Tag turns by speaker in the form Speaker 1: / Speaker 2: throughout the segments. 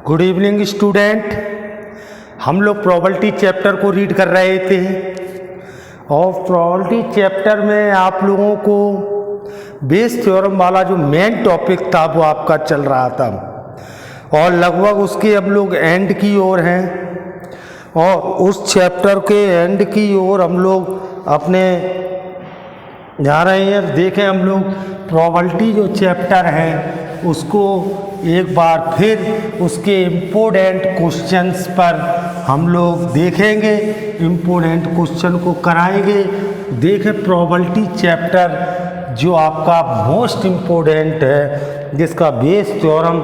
Speaker 1: Good evening student. हम लोग probability chapter को रीड कर रहे थे और प्रोबेबिलिटी चैप्टर में आप लोगों को बेस थ्योरम वाला जो मेन टॉपिक था वो आपका चल रहा था और लगभग उसके हम लोग एंड की ओर हैं और उस चैप्टर के एंड की ओर हम लोग अपने जा रहे हैं। देखें हम लोग प्रोबेबिलिटी जो चैप्टर है उसको एक बार फिर उसके इम्पोर्टेंट क्वेश्चंस पर हम लोग देखेंगे, इम्पोर्टेंट क्वेश्चन को कराएंगे। देखें प्रोबेबिलिटी चैप्टर जो आपका मोस्ट इम्पोर्टेंट है, जिसका बेस थ्योरम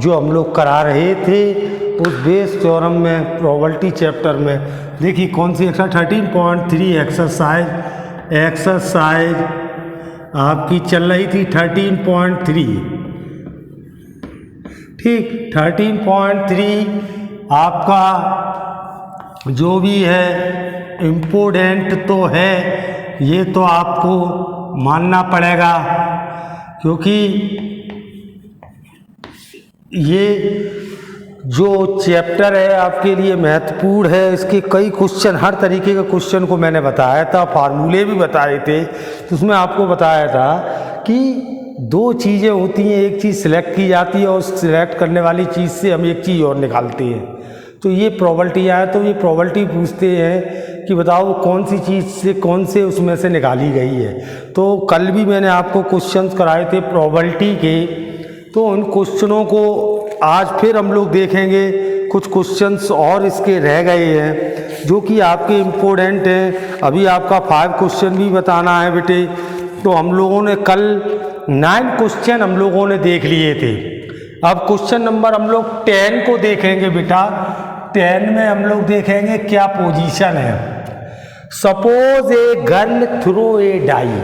Speaker 1: जो हम लोग करा रहे थे, उस बेस थ्योरम में प्रोबेबिलिटी चैप्टर में देखिए कौन सी 13.3 एक्सरसाइज आपकी चल रही थी 13.3। ठीक, 13.3 आपका जो भी है इम्पोर्टेंट तो है, ये तो आपको मानना पड़ेगा क्योंकि ये जो चैप्टर है आपके लिए महत्वपूर्ण है। इसके कई क्वेश्चन, हर तरीके के क्वेश्चन को मैंने बताया था, फार्मूले भी बताए थे। तो उसमें आपको बताया था कि दो चीज़ें होती हैं, एक चीज़ सिलेक्ट की जाती है और सिलेक्ट करने वाली चीज़ से हम एक चीज़ और निकालते हैं। तो ये प्रोबेबिलिटी आया, तो ये प्रोबेबिलिटी पूछते हैं कि बताओ कौन सी चीज़ से कौन से उसमें से निकाली गई है। तो कल भी मैंने आपको क्वेश्चंस कराए थे प्रोबेबिलिटी के, तो उन क्वेश्चनों को आज फिर हम लोग देखेंगे। कुछ क्वेश्चंस और इसके रह गए हैं जो कि आपके इम्पोर्टेंट हैं। अभी आपका 5 क्वेश्चन भी बताना है बेटे। तो हम लोगों ने कल 9 क्वेश्चन हम लोगों ने देख लिए थे। अब क्वेश्चन नंबर हम लोग 10 को देखेंगे बेटा। 10 में हम लोग देखेंगे क्या पोजीशन है। Suppose a girl throw a die,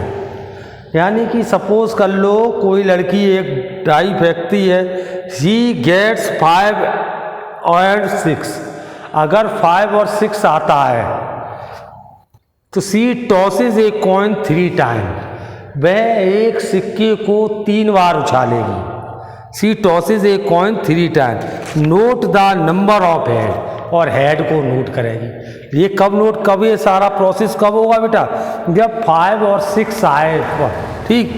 Speaker 1: यानी कि सपोज कर लो कोई लड़की एक डाई फेंकती है। शी गेट्स 5 और 6, अगर 5 और 6 आता है तो she tosses a coin 3 time, वह एक सिक्के को 3 बार उछालेगी। She tosses a coin 3 time, note the number of head, और हेड को नोट करेगी। ये कब नोट, कब ये सारा प्रोसेस कब होगा बेटा, जब 5 और 6 आए। ठीक,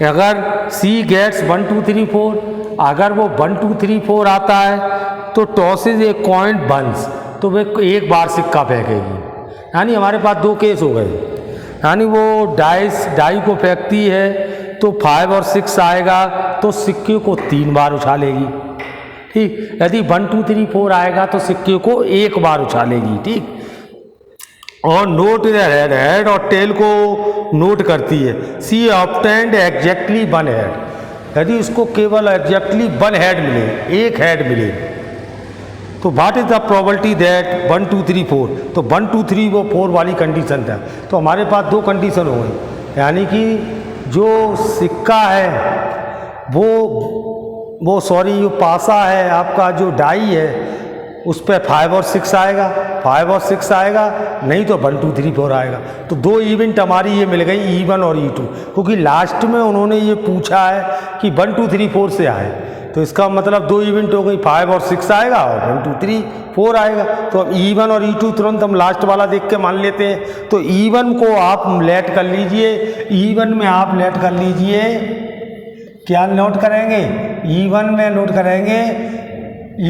Speaker 1: अगर सी गेट्स 1 2 3 4, अगर वो 1 2 3 4 आता है तो टॉसेज ए कॉइन वंस, तो वह एक बार सिक्का फेंकेगी। यानी हमारे पास 2 केस हो गए। यानी वो डाई को फेंकती है तो 5 और 6 आएगा तो सिक्के को 3 बार उछालेगी। ठीक, यदि 1 2 3 4 आएगा तो सिक्के को 1 बार उछालेगी। ठीक, और नोट हेड, हेड और टेल को नोट करती है। सी ऑब्टेन्ड एग्जैक्टली 1 हेड, यदि उसको केवल एग्जैक्टली 1 हेड मिले, 1 हेड मिले, तो what is the probability that 1 2 3 4, तो 1 2 3 वो 4 वाली कंडीशन था। तो हमारे पास 2 कंडीशन हो गई, यानी कि जो सिक्का है वो जो पासा है आपका, जो डाई है, उस पर 5 और 6 आएगा, 5 और 6 आएगा, नहीं तो 1 2 3 4 आएगा। तो 2 इवेंट हमारी ये मिल गई, E1 और E2, क्योंकि लास्ट में उन्होंने ये पूछा है कि 1 2 3 4 से आए, तो इसका मतलब 2 इवेंट हो गई, 5 और 6 आएगा और 1 2 3 4 आएगा। तो अब E1 और E2 तुरंत हम लास्ट वाला देख के मान लेते हैं। तो E1 को आप लेट कर लीजिए, E1 में आप लेट कर लीजिए, क्या नोट करेंगे, E1 में नोट करेंगे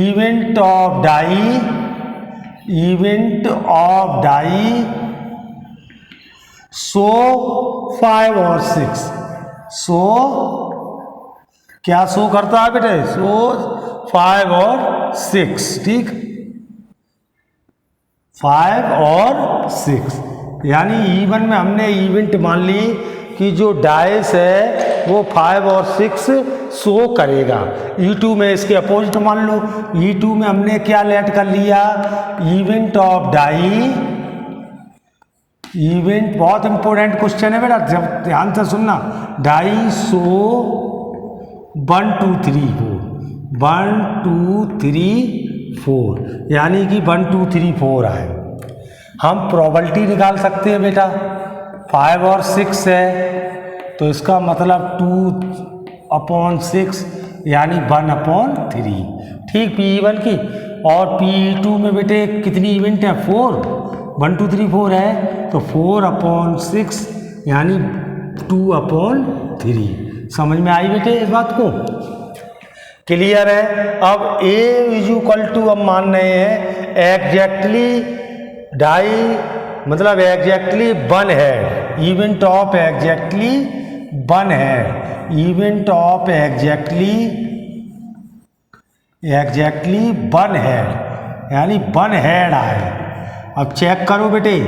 Speaker 1: इवेंट ऑफ डाई सो 5 और 6, सो क्या शो करता है बेटे, सो 5 और 6। ठीक, 5 और 6, यानी E1 में हमने इवेंट मान ली कि जो डाइस है वो 5 और 6 शो करेगा। E2 में इसके अपोजिट मान लो, E2 में हमने क्या लेट कर लिया, इवेंट ऑफ डाई, इवेंट बहुत इंपॉर्टेंट क्वेश्चन है बेटा, जब ध्यान से सुनना, डाई शो 1 2 3 4, 1 2 3 4, यानी कि 1 2 3 4 आए। हम प्रोबेबिलिटी निकाल सकते हैं बेटा, 5 और 6 है तो इसका मतलब 2/6 यानी 1/3। ठीक, P1 की। और P2 में बेटे कितनी इवेंट है? 4, 1 2 3 4 है, तो 4/6 यानी 2/3। समझ में आई बेटे इस बात को? क्लियर है? अब A = अब मान रहे हैं एग्जैक्टली मतलब एग्जैक्टली 1 है। इवेंट ऑफ एग्जैक्टली 1 है। इवेंट ऑफ एग्जैक्टली 1 है, यानी 1 हेड आए। अब चेक करो बेटे,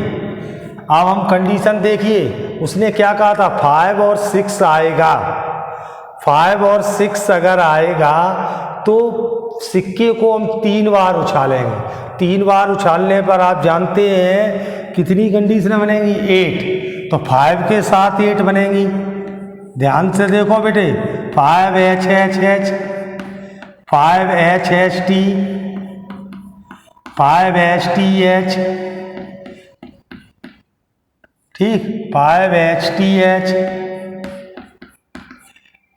Speaker 1: अब हम कंडीशन देखिए, उसने क्या कहा था? 5 और 6 आएगा। 5 और 6 अगर आएगा तो सिक्के को हम 3 बार उछालेंगे। 3 बार उछालने पर आप जानते हैं कितनी कंडीशनें बनेंगी? 8। तो 5 के साथ 8 बनेंगी। ध्यान से देखो बेटे, 5HHH, 5HHT, 5HTH, ठीक, 5HTH,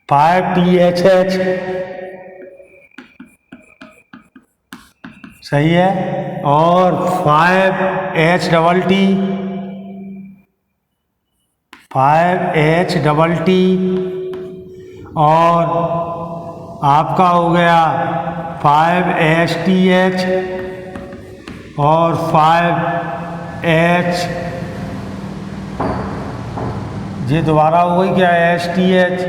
Speaker 1: 5THH, सही है। और 5HTT, 5HTT, और आपका हो गया 5HTH और 5H, ये दोबारा हो गई क्या? HTH,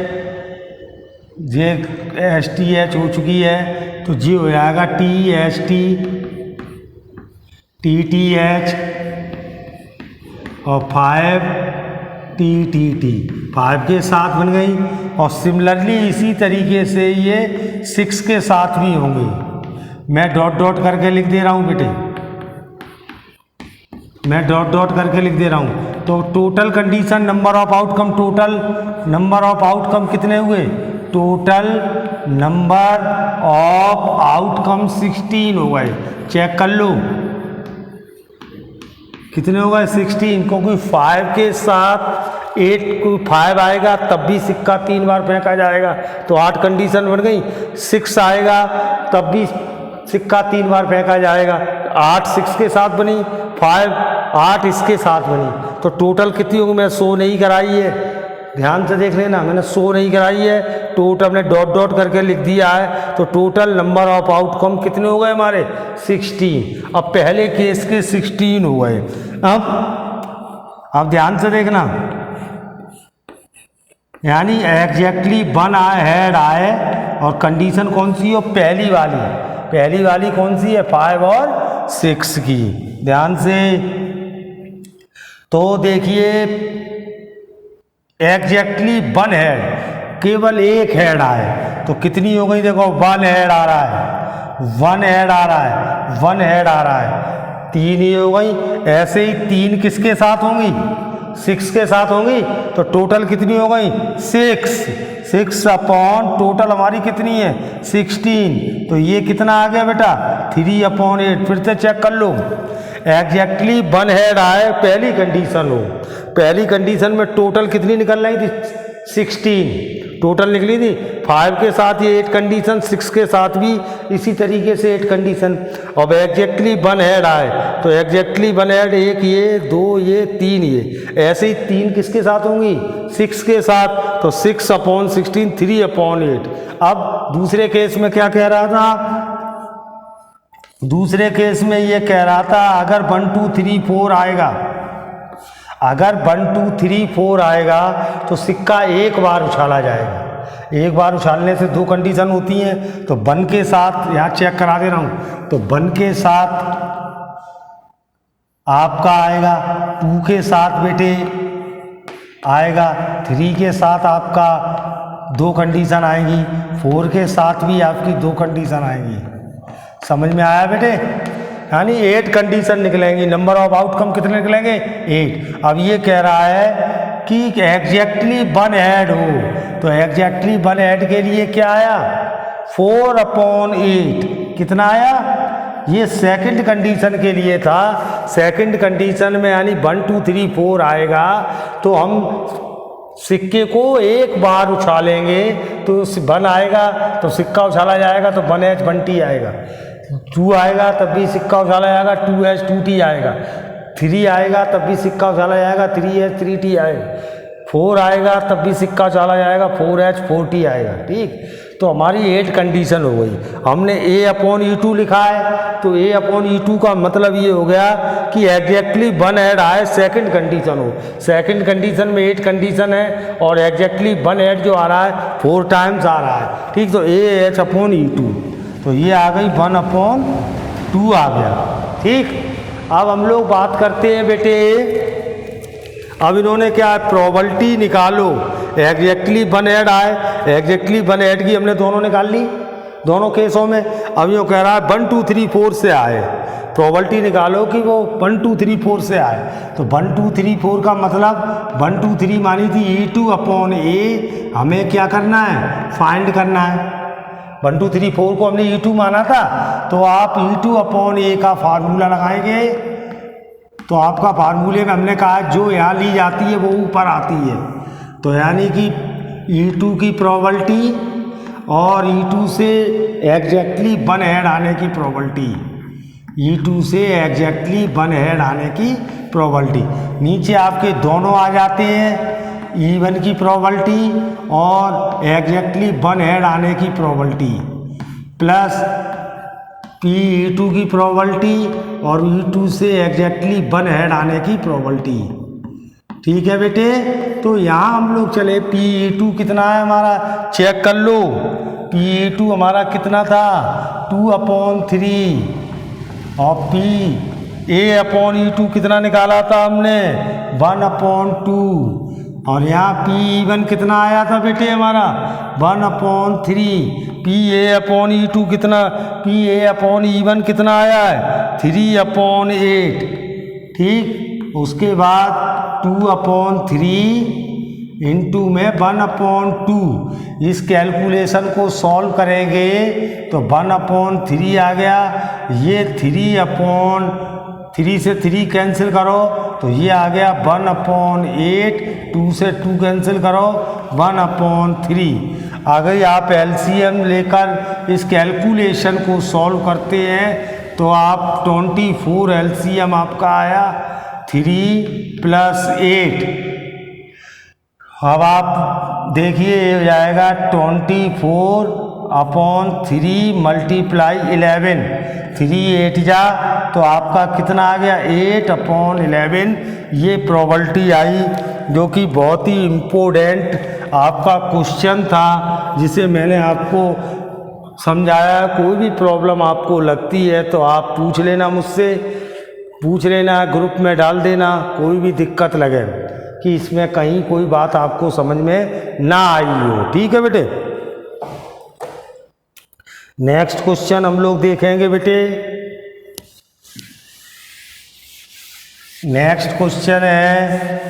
Speaker 1: ये HTH हो चुकी है, तो जी हो जाएगा THT, TTH और 5TTT, 5 के साथ बन गई। और सिमिलरली इसी तरीके से ये 6 के साथ भी होंगे। मैं डॉट डॉट करके लिख दे रहा हूँ बेटे, मैं डॉट डॉट करके लिख दे रहा हूँ। तो total condition, number of outcome, total number of outcome कितने हुए? टोटल नंबर ऑफ आउटकम 16 हो गए। चेक कर लो कितने हो गए? 16, क्योंकि 5 के साथ 8 को 5 आएगा तब भी सिक्का 3 बार फेंका जाएगा, तो 8 कंडीशन बन गई। 6 आएगा तब भी सिक्का 3 बार फेंका जाएगा, 8 6 के साथ बनी, 5 8 इसके साथ बनी। तो टोटल कितनी होगी? मैं शो नहीं कराई है, ध्यान से देख लेना, मैंने शो नहीं कराई है। टोटल हमने डॉट डॉट करके लिख दिया है। तो टोटल नंबर ऑफ आउटकम कितने हो गए हमारे? 16। अब पहले केस के 16 हो गए। अब ध्यान से देखना, यानी एग्जैक्टली 1 हेड आए, और कंडीशन कौन सी हो? पहली वाली। पहली वाली कौन सी है? 5 और 6 की। ध्यान से तो देखिए, एग्जैक्टली 1 हेड, केवल 1 हेड आए तो कितनी हो गई? देखो 1 हेड आ रहा है, 1 हेड आ रहा है, 1 हेड आ रहा है, 3 ही हो गई। ऐसे ही 3 किसके साथ होंगी? 6 के साथ होंगी। तो टोटल कितनी हो गई? 6 अपॉन टोटल हमारी कितनी है? 16। तो ये कितना आ गया बेटा? 3/8। फिर से चेक कर लो, एग्जैक्टली 1 हेड आए, पहली कंडीशन हो। पहली कंडीशन में टोटल कितनी निकल रही थी? 16 टोटल निकली थी। 5 के साथ ये 8 कंडीशन, 6 के साथ भी इसी तरीके से 8 कंडीशन। अब एग्जैक्टली 1 हेड आए तो एग्जैक्टली 1 हेड, 1 ये, 2 ये, 3 ये, ऐसे ही 3 किसके साथ होंगी? 6 के साथ। तो 6/16, 3/8। अब दूसरे केस में क्या कह रहा था? दूसरे केस में ये कह रहा था अगर 1 2 3 4 आएगा, अगर 1 2 3 4 आएगा तो सिक्का एक बार उछाला जाएगा। एक बार उछालने से 2 कंडीशन होती हैं। तो 1 के साथ, यहाँ चेक करा दे रहा हूँ, तो 1 के साथ आपका आएगा, 2 के साथ बेटे आएगा, 3 के साथ आपका 2 कंडीशन आएंगी, 4 के साथ भी आपकी 2 कंडीशन आएंगी। समझ में आया बेटे? यानी 8 कंडीशन निकलेंगी। नंबर ऑफ आउटकम कितने निकलेंगे? 8। अब ये कह रहा है कि एग्जैक्टली 1 हेड हो, तो एग्जैक्टली 1 हेड के लिए क्या आया? 4/8। कितना आया? ये सेकंड कंडीशन के लिए था। सेकंड कंडीशन में यानी 1 2 3 4 आएगा तो हम सिक्के को एक बार उछालेंगे तो वन आएगा तो सिक्का उछाला जाएगा तो 1H 1T आएगा, 2 आएगा तब भी सिक्का उछाला जाएगा 2H 2T आएगा, 3 आएगा तब भी सिक्का उछाला जाएगा 3H 3T आएगा, 4 आएगा तब भी सिक्का उछाला जाएगा 4H 4T आएगा। ठीक, तो हमारी 8 कंडीशन हो गई। हमने A/E2 लिखा है तो A/E2 का मतलब ये हो गया कि एग्जैक्टली 1 ऐड आए, सेकंड कंडीशन हो। सेकंड कंडीशन में 8 कंडीशन है और एग्जैक्टली 1 ऐड जो आ रहा है 4 टाइम्स आ रहा है। ठीक, तो AH/E2 तो ये आ गई 1/2 आ गया। ठीक, अब हम लोग बात करते हैं बेटे, अब इन्होंने क्या है, प्रोबेबिलिटी निकालो। एग्जैक्टली 1 ऐड आए, एग्जैक्टली 1 ऐड की हमने दोनों निकाल ली दोनों केसों में। अब यूँ कह रहा है 1 2 3 4 से आए, प्रोबेबिलिटी निकालो कि वो 1 2 3 4 से आए। तो 1 2 3 4 का मतलब 1 2 3 मानी थी E2/A, हमें क्या करना है, फाइंड करना है। 1 2 3 4 को हमने E2 माना था तो आप E2/A का फार्मूला लगाएंगे तो आपका फार्मूले में हमने कहा जो यहाँ ली जाती है वो ऊपर आती है। तो यानी कि E2 की प्रोबेबिलिटी और E2 से एग्जैक्टली 1 ऐड आने की प्रोबेबिलिटी, E2 से एग्जैक्टली 1 ऐड आने की प्रोबेबिलिटी। नीचे आपके दोनों आ जाते हैं, E1 की प्रोबेबिलिटी और एग्जैक्टली 1 ऐड आने की प्रोबेबिलिटी प्लस E2 की प्रोबेबिलिटी और E2 से एग्जैक्टली 1 ऐड आने की प्रोबेबिलिटी। ठीक है बेटे, तो यहाँ हम लोग चले E2 कितना है हमारा, चेक कर लो। E2 हमारा कितना था 2/3 और A/E2 कितना निकाला था हमने 1/2 और यहाँ P1 कितना आया था बेटे हमारा 1/3। PA/E2 कितना, PA/E1 कितना आया है 3/8। ठीक, उसके बाद 2/3 इंटू में 1/2। इस कैलकुलेशन को सॉल्व करेंगे तो 1/3 आ गया। ये 3 से 3 कैंसिल करो तो ये आ गया 1/8। 2 से 2 कैंसिल करो 1/3 आ गई। आप LCM लेकर इस कैलकुलेशन को सॉल्व करते हैं तो आप 24 LCM आपका आया 3 + 8। अब आप देखिए ये हो जाएगा 24/3 × 11, 3 8 जा तो आपका कितना आ गया 8/11। ये प्रोबेबिलिटी आई जो कि बहुत ही इम्पोर्टेंट आपका क्वेश्चन था जिसे मैंने आपको समझाया। कोई भी प्रॉब्लम आपको लगती है तो आप पूछ लेना, मुझसे पूछ लेना, ग्रुप में डाल देना। कोई भी दिक्कत लगे कि इसमें कहीं कोई बात आपको समझ में ना आई हो। ठीक है बेटे, नेक्स्ट क्वेश्चन हम लोग देखेंगे बेटे। नेक्स्ट क्वेश्चन है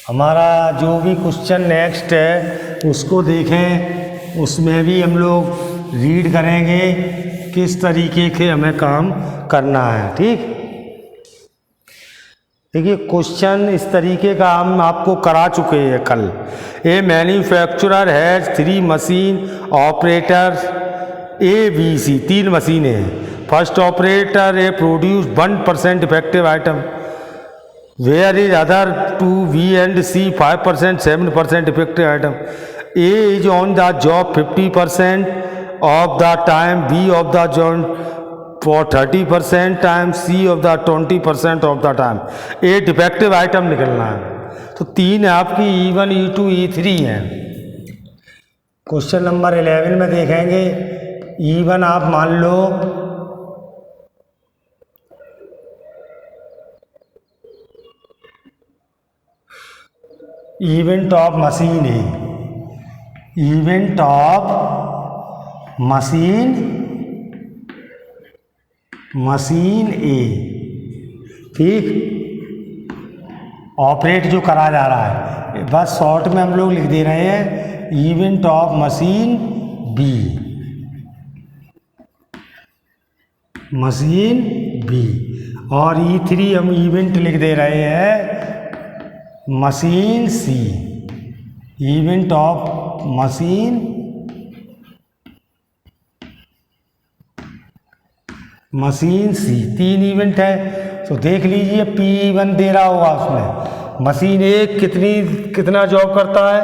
Speaker 1: हमारा, जो भी क्वेश्चन नेक्स्ट है उसको देखें, उसमें भी हम लोग रीड करेंगे किस तरीके से हमें काम करना है। ठीक, देखिए क्वेश्चन इस तरीके का हम आपको करा चुके हैं कल। A manufacturer has 3 machine operators ABC, 3 मशीनें हैं। First operator A produce 1% effective item, where is other 2 B and C 5%, 7% effective item. A is on the job 50% of the time, B of the job for 30% time, C of the 20% of the time. 8 effective item निकलना है। तो 3 है आपकी E1 E2 E3 हैं। Question number 11 में देखेंगे E1 आप मान लो इवेंट ऑफ मशीन है, इवेंट ऑफ मशीन ए। ठीक, ऑपरेट जो करा जा रहा है, बस शॉर्ट में हम लोग लिख दे रहे हैं event of machine B, machine B. और E3 हम इवेंट लिख दे रहे हैं machine C. Event of machine C, 3 event है। तो देख लीजिए P1 दे रहा होगा उसमें, मशीन एक कितना जॉब करता है,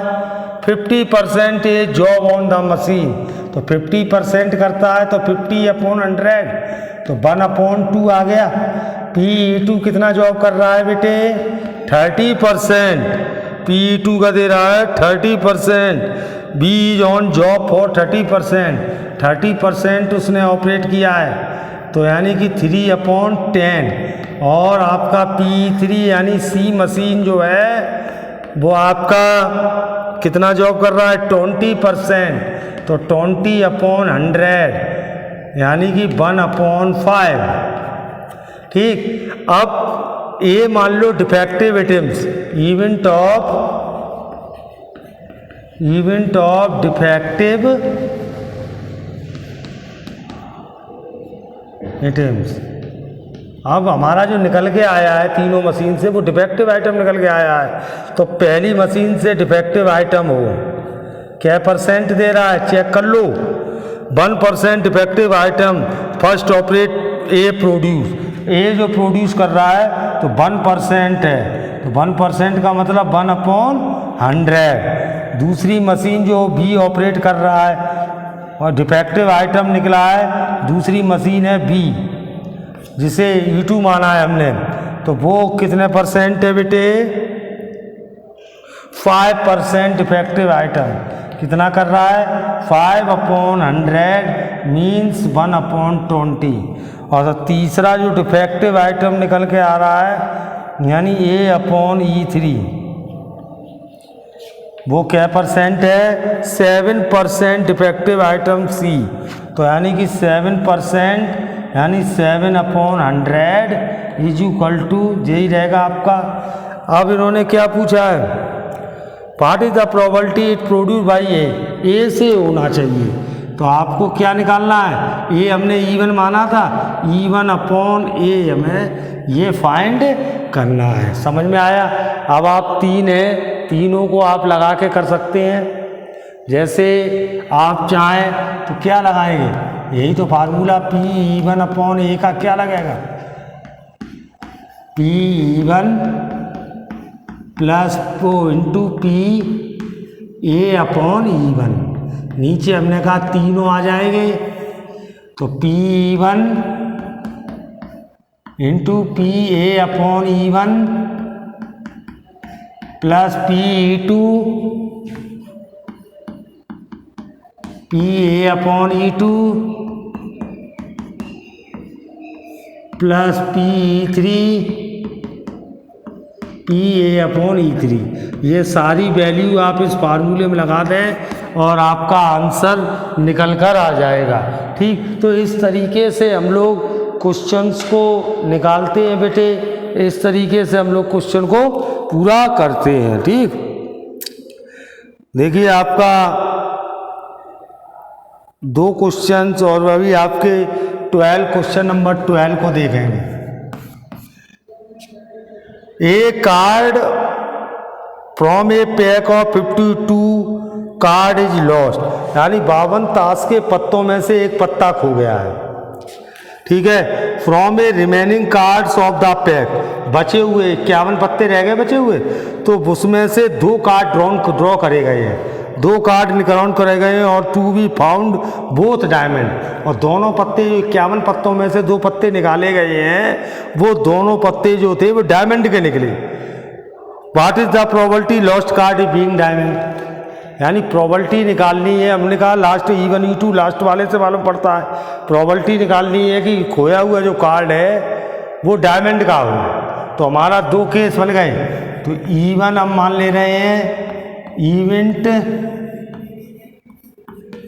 Speaker 1: 50% ये जॉब ऑन द मशीन, तो 50% करता है तो 50/100, तो 1/2 आ गया। P2 कितना जॉब कर रहा है बेटे, 30%, P2 का दे रहा है 30%, B is on job for 30% उसने ऑपरेट किया है, तो यानी कि 3/10। और आपका P3 यानी सी मशीन जो है वो आपका कितना जॉब कर रहा है, 20%, तो 20/100 यानी कि 1/5। ठीक, अब ये मान लो defective items, event of defective items. अब हमारा जो निकल के आया है तीनों मशीन से वो डिफेक्टिव आइटम निकल के आया है, तो पहली मशीन से डिफेक्टिव आइटम हो क्या % दे रहा है, चेक कर लो, 1% डिफेक्टिव आइटम फर्स्ट ऑपरेट ए प्रोड्यूस, ए जो प्रोड्यूस कर रहा है तो 1% है, तो 1% का मतलब 1/100। दूसरी मशीन जो बी ऑपरेट कर रहा है और डिफेक्टिव आइटम निकला है, दूसरी मशीन है बी जिसे E2 माना है हमने, तो वो कितने % है बेटे, 5% डिफेक्टिव आइटम कितना कर रहा है, 5/100 मीन्स 1/20। और तीसरा जो डिफेक्टिव आइटम निकल के आ रहा है यानी A/E3, वो क्या % है, 7% डिफेक्टिव आइटम सी, तो यानी कि 7% यानी 7/100 इज इक्वल टू, यही रहेगा आपका। अब इन्होंने क्या पूछा है, what is the probability it produce by A से होना चाहिए, तो आपको क्या निकालना है, ए हमने E1 माना था, E1/A हमें ये फाइंड करना है। समझ में आया। अब आप 3 है, तीनों को आप लगा के कर सकते हैं, जैसे आप चाहें तो क्या लगाएंगे, यही तो फार्मूला P(E1/A) का क्या लगेगा, P(E1) प्लस इंटू P(A/E1), नीचे हमने कहा तीनों आ जाएंगे, तो P(E1) into P(A/E1) plus P(E2) P(A/E2) plus P(E3) P(A/E3), ये सारी वैल्यू आप इस फार्मूले में लगा दें और आपका आंसर निकल कर आ जाएगा। ठीक, तो इस तरीके से हम लोग क्वेश्चंस को निकालते हैं बेटे, इस तरीके से हम लोग क्वेश्चन को पूरा करते हैं। ठीक, देखिए आपका 2 क्वेश्चंस और अभी आपके 12 क्वेश्चन नंबर 12 को देखेंगे। A card from a pack of 52 card is lost, यानी 52 ताश के पत्तों में से एक पत्ता खो गया है। ठीक है, from A remaining cards of the pack, बचे हुए 51 पत्ते रह गए बचे हुए, तो उसमें से 2 कार्ड ड्रॉ करे गए हैं, 2 कार्ड निकाउंट करे गए हैं और to be found both diamond, और दोनों पत्ते जो 51 पत्तों में से 2 पत्ते निकाले गए हैं, वो दोनों पत्ते जो थे वो डायमंड के निकले। What is the probability lost card is being diamond, यानी प्रोबेबिलिटी निकालनी है। हमने कहा लास्ट E1 E2 लास्ट वाले से मालूम पड़ता है, प्रोबेबिलिटी निकालनी है कि खोया हुआ जो कार्ड है वो डायमंड का हो। तो हमारा 2 केस बन गए, तो E1 हम मान ले रहे हैं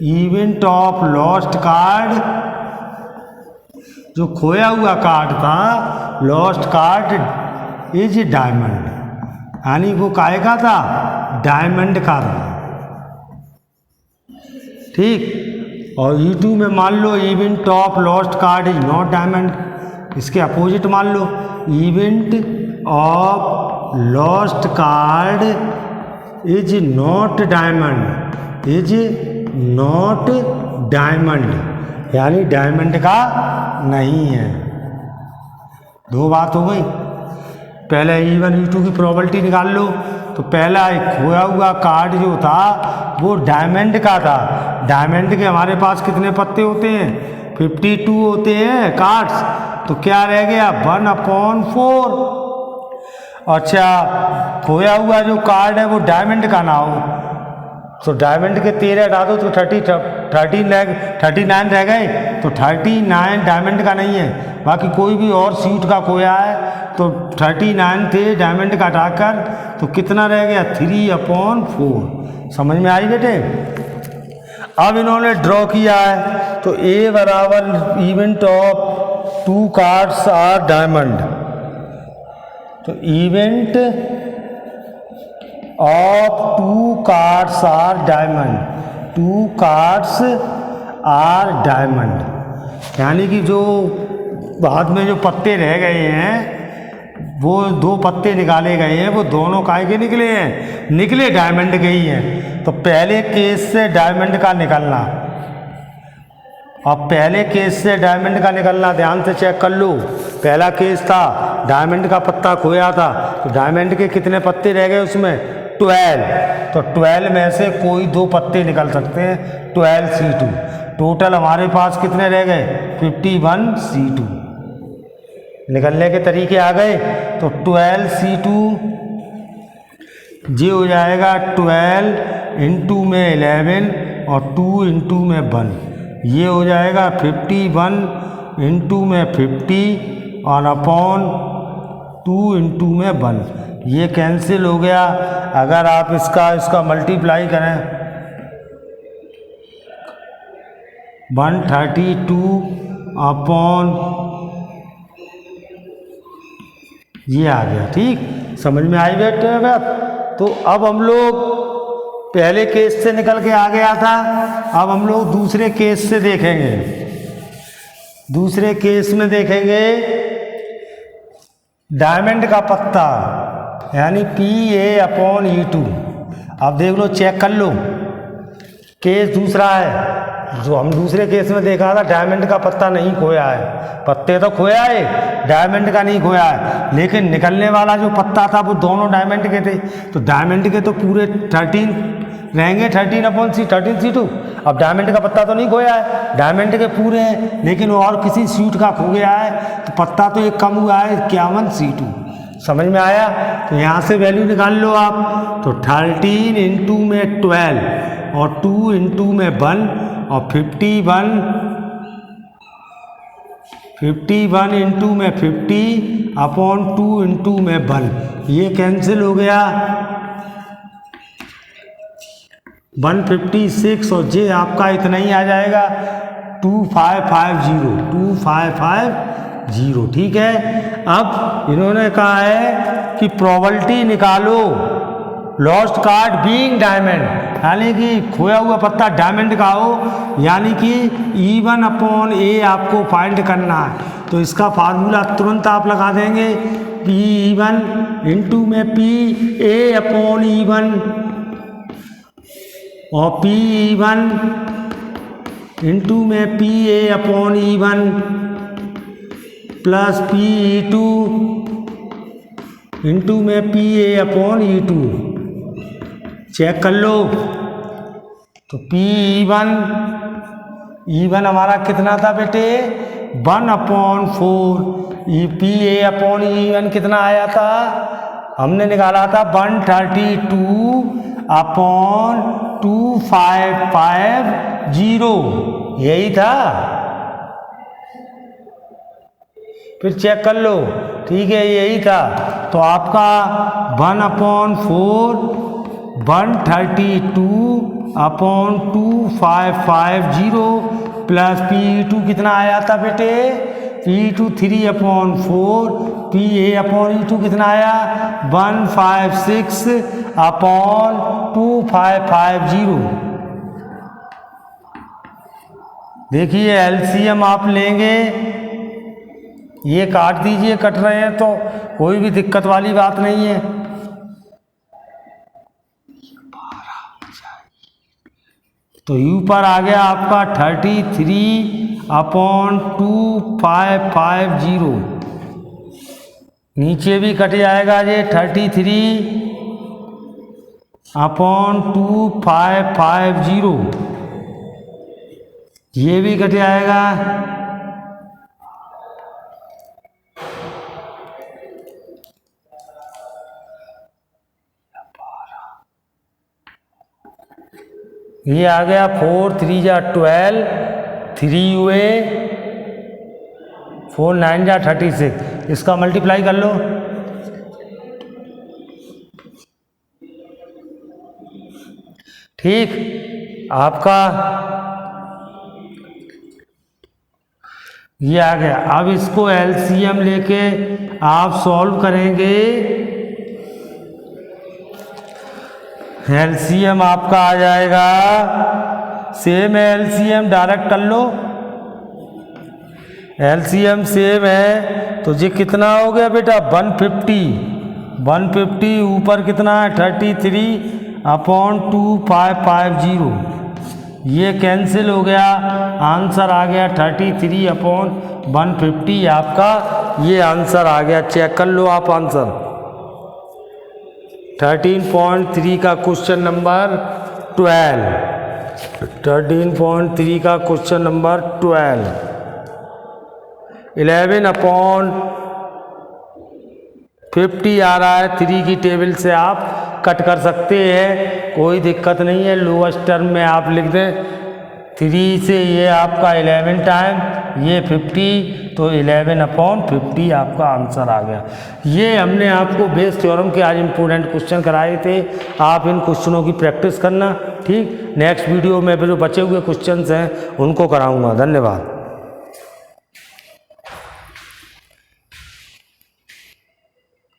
Speaker 1: इवेंट ऑफ लॉस्ट कार्ड, जो खोया हुआ कार्ड था, लॉस्ट कार्ड इज डायमंड, यानी वो काहे का था, डायमंड का था। ठीक, और E2 में मान लो event of lost card is not diamond, इसके अपोजिट मान लो event of lost card is not diamond, is not diamond, यानी डायमंड का नहीं है। दो बात हो गई। पहले E1 E2 की प्रोबेबिलिटी निकाल लो। तो पहला एक खोया हुआ कार्ड जो था वो डायमंड का था। डायमंड के हमारे पास कितने पत्ते होते हैं? 52 होते हैं कार्ड्स। तो क्या रह गया? 1/4। अच्छा, खोया हुआ जो कार्ड है वो डायमंड का ना हो तो डायमंड के 13 हटा दो तो 39 रह गए। तो 39 डायमंड का नहीं है। बाकी कोई भी और सीट का खोया है तो 39 थे डायमंड का हटाकर, तो कितना रह गया? 3/4। समझ में आई बेटे? अब इन्होंने ड्रॉ किया है तो A बराबर event of 2 cards are diamond. तो event of 2 cards are diamond, 2 cards are diamond, यानी कि जो बाद में जो पत्ते रह गए हैं वो 2 पत्ते निकाले गए हैं, वो दोनों काहे के निकले हैं? निकले डायमंड के ही हैं। तो पहले केस से डायमंड का निकलना, अब पहले केस से डायमंड का निकलना ध्यान से चेक कर लो। पहला केस था डायमंड का पत्ता खोया था, तो डायमंड के कितने पत्ते रह गए उसमें? 12। तो 12 में से कोई 2 पत्ते निकल सकते हैं, 12C2। टोटल हमारे पास कितने रह गए? 51C2। निकलने के तरीके आ गए। तो 12C2 ये हो जाएगा 12 इंटू में 11 और 2 इंटू में 1, ये हो जाएगा 51 इंटू में 50 और अपॉन 2 इंटू में 1। ये कैंसिल हो गया। अगर आप इसका मल्टीप्लाई करें 132 अपॉन ये आ गया। ठीक, समझ में आई बेटे बात? तो अब हम लोग पहले केस से निकल के आ गया था, अब हम लोग दूसरे केस से देखेंगे। दूसरे केस में देखेंगे डायमंड का पत्ता यानी PA/E2। अब देख लो, चेक कर लो, केस दूसरा है। जो हम दूसरे केस में देखा था डायमंड का पत्ता नहीं खोया है, पत्ते तो खोया है, डायमंड का नहीं खोया है, लेकिन निकलने वाला जो पत्ता था वो दोनों डायमंड के थे। तो डायमंड के तो पूरे 13 रहेंगे, 13/13C2। अब डायमंड का पत्ता तो नहीं खोया है, डायमंड के पूरे हैं, लेकिन और किसी सीट का खो गया है तो पत्ता तो एक कम हुआ है, 51C2। समझ में आया? तो यहाँ से वैल्यू निकाल लो आप। तो 13 इंटू में 12 और 2 इंटू में 1 और 51 इंटू में 50 अपॉन 2 इंटू में 1, ये कैंसिल हो गया। 156 और जे आपका इतना ही आ जाएगा 2550। ठीक है। अब इन्होंने कहा है कि प्रोबेबिलिटी निकालो लॉस्ट कार्ड बीइंग डायमंड, यानी कि खोया हुआ पत्ता डायमंड का हो, यानी कि E1/A आपको फाइंड करना है। तो इसका फार्मूला तुरंत आप लगा देंगे, P1 इंटू में PA/E1 और P1 इंटू में PA/E1 प्लस P2 इंटू में PA/E2। चेक कर लो। तो E1 हमारा कितना था बेटे? 1/4। PA/E1 कितना आया था? हमने निकाला था 132/2550, यही था। फिर चेक कर लो, ठीक है, यही था। तो आपका 1/4 132/2550 प्लस P2 कितना आया था बेटे? P2 3/4, PA/E2 कितना आया? 156/2550। देखिए LCM आप लेंगे, ये काट दीजिए, कट रहे हैं तो कोई भी दिक्कत वाली बात नहीं है। तो यू पर आ गया आपका 33/2550। नीचे भी कट जाएगा ये 33/2550, ये भी कट जाएगा। ये आ गया 4 3 जा 12, 3 हुए 4 9 जा 36, इसका मल्टीप्लाई कर लो। ठीक, आपका ये आ गया। अब इसको एलसीएम लेके आप सॉल्व करेंगे। एलसीएम आपका आ जाएगा, सेम है एलसीएम, डायरेक्ट कर लो। एलसीएम सेम है तो ये कितना हो गया बेटा 150 ऊपर कितना है 33/2550, ये कैंसिल हो गया, आंसर आ गया 33/150 आपका ये आंसर आ गया। चेक कर लो आप आंसर। 13.3 का क्वेश्चन नंबर 12, 13.3 का क्वेश्चन नंबर 12, 11/50 आ रहा है। 3 की टेबल से आप कट कर सकते हैं, कोई दिक्कत नहीं है। लोएस्ट टर्म में आप लिख दें 3 से ये आपका 11 टाइम, ये 50, तो 11/50 आपका आंसर आ गया। ये हमने आपको बेस थ्योरम के आज इम्पोर्टेंट क्वेश्चन कराए थे, आप इन क्वेश्चनों की प्रैक्टिस करना। ठीक, नेक्स्ट वीडियो में फिर जो बचे हुए क्वेश्चंस हैं उनको कराऊंगा। धन्यवाद।